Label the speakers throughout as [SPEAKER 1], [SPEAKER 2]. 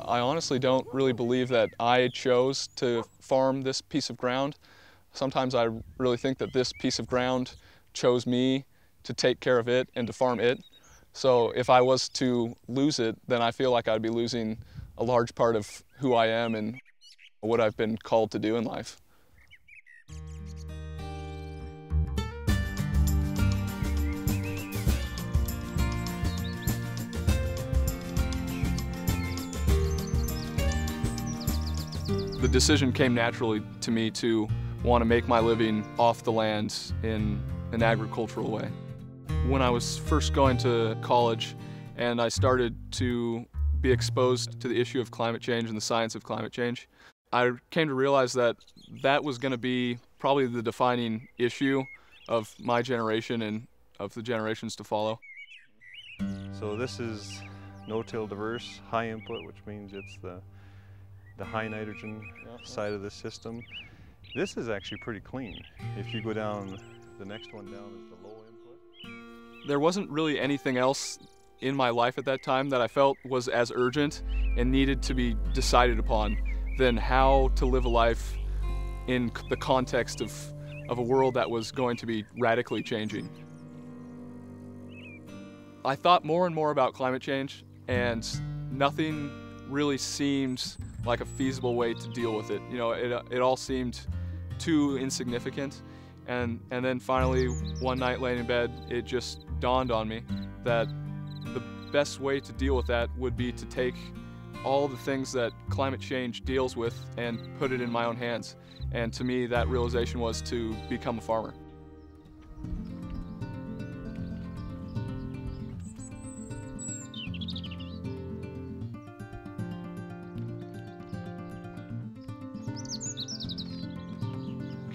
[SPEAKER 1] I honestly don't really believe that I chose to farm this piece of ground. Sometimes I really think that this piece of ground chose me to take care of it and to farm it. So if I was to lose it, then I feel like I'd be losing a large part of who I am and what I've been called to do in life. The decision came naturally to me to want to make my living off the land in an agricultural way. When I was first going to college and I started to be exposed to the issue of climate change and the science of climate change, I came to realize that that was going to be probably the defining issue of my generation and of the generations to follow.
[SPEAKER 2] So this is no-till diverse, high input, which means it's the high nitrogen side of this system. This is actually pretty clean. If you go down, the next one down is the low input.
[SPEAKER 1] There wasn't really anything else in my life at that time that I felt was as urgent and needed to be decided upon than how to live a life in the context of a world that was going to be radically changing. I thought more and more about climate change, and nothing really seemed like a feasible way to deal with it. You know, it all seemed too insignificant. And then finally, one night laying in bed, it just dawned on me that the best way to deal with that would be to take all the things that climate change deals with and put it in my own hands. And to me, that realization was to become a farmer.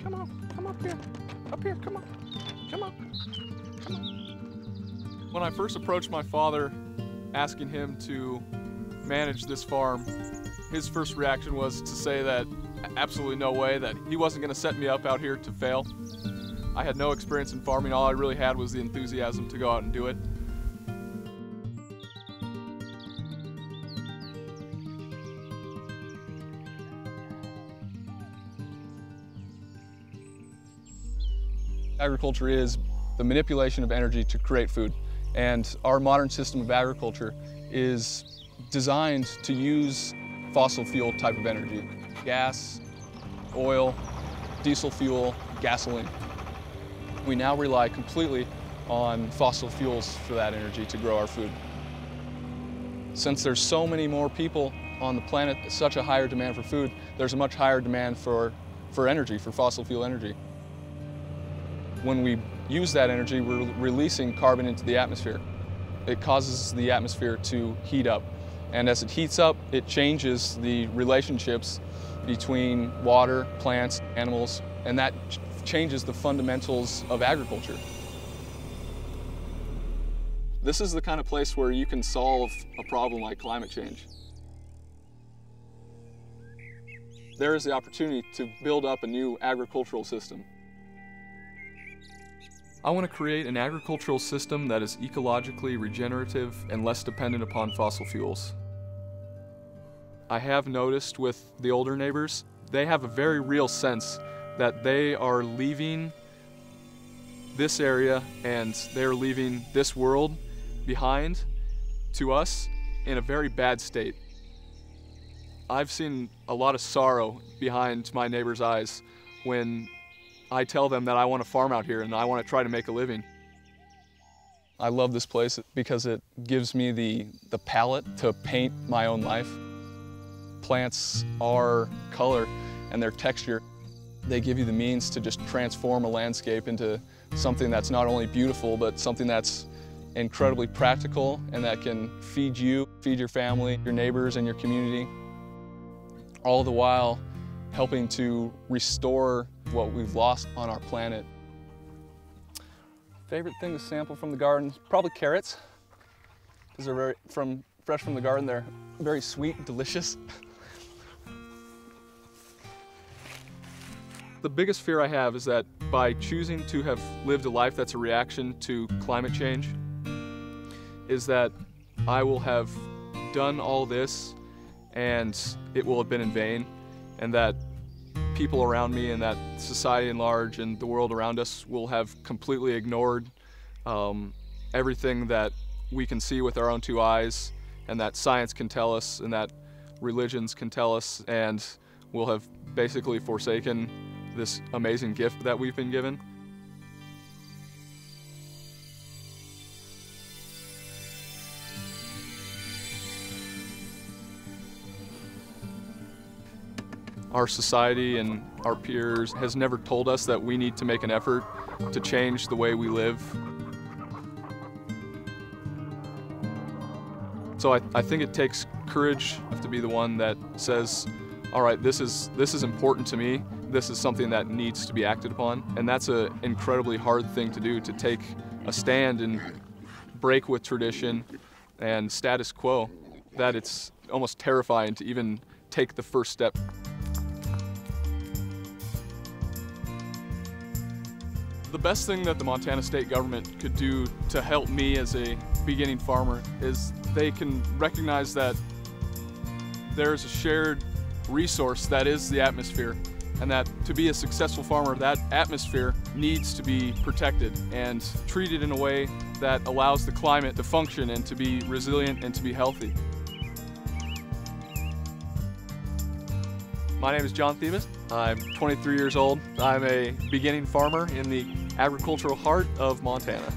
[SPEAKER 1] Come up here. Up here, come on. Come on. Come on. When I first approached my father, asking him to manage this farm, his first reaction was to say that absolutely no way, that he wasn't going to set me up out here to fail. I had no experience in farming. All I really had was the enthusiasm to go out and do it. Agriculture is the manipulation of energy to create food, and our modern system of agriculture is designed to use fossil fuel type of energy. Gas, oil, diesel fuel, gasoline. We now rely completely on fossil fuels for that energy to grow our food. Since there's so many more people on the planet, such a higher demand for food, there's a much higher demand for energy, for fossil fuel energy. When we use that energy, we're releasing carbon into the atmosphere. It causes the atmosphere to heat up. And as it heats up, it changes the relationships between water, plants, animals, and that changes the fundamentals of agriculture. This is the kind of place where you can solve a problem like climate change. There is the opportunity to build up a new agricultural system. I want to create an agricultural system that is ecologically regenerative and less dependent upon fossil fuels. I have noticed with the older neighbors, they have a very real sense that they are leaving this area and they're leaving this world behind to us in a very bad state. I've seen a lot of sorrow behind my neighbors' eyes when I tell them that I want to farm out here and I want to try to make a living. I love this place because it gives me the palette to paint my own life. Plants are color and their texture. They give you the means to just transform a landscape into something that's not only beautiful, but something that's incredibly practical and that can feed you, feed your family, your neighbors, and your community. All the while helping to restore what we've lost on our planet. Favorite thing to sample from the garden, probably carrots, because they're fresh from the garden. They're very sweet and delicious. The biggest fear I have is that by choosing to have lived a life that's a reaction to climate change, is that I will have done all this and it will have been in vain, and that people around me and that society in large and the world around us will have completely ignored everything that we can see with our own two eyes, and that science can tell us, and that religions can tell us, and we'll have basically forsaken this amazing gift that we've been given. Our society and our peers has never told us that we need to make an effort to change the way we live. So I think it takes courage to be the one that says, all right, this is important to me. This is something that needs to be acted upon. And that's an incredibly hard thing to do, to take a stand and break with tradition and status quo, that it's almost terrifying to even take the first step. The best thing that the Montana state government could do to help me as a beginning farmer is they can recognize that there's a shared resource that is the atmosphere, and that to be a successful farmer, that atmosphere needs to be protected and treated in a way that allows the climate to function and to be resilient and to be healthy. My name is John Thiebes. I'm 23 years old. I'm a beginning farmer in the agricultural heart of Montana.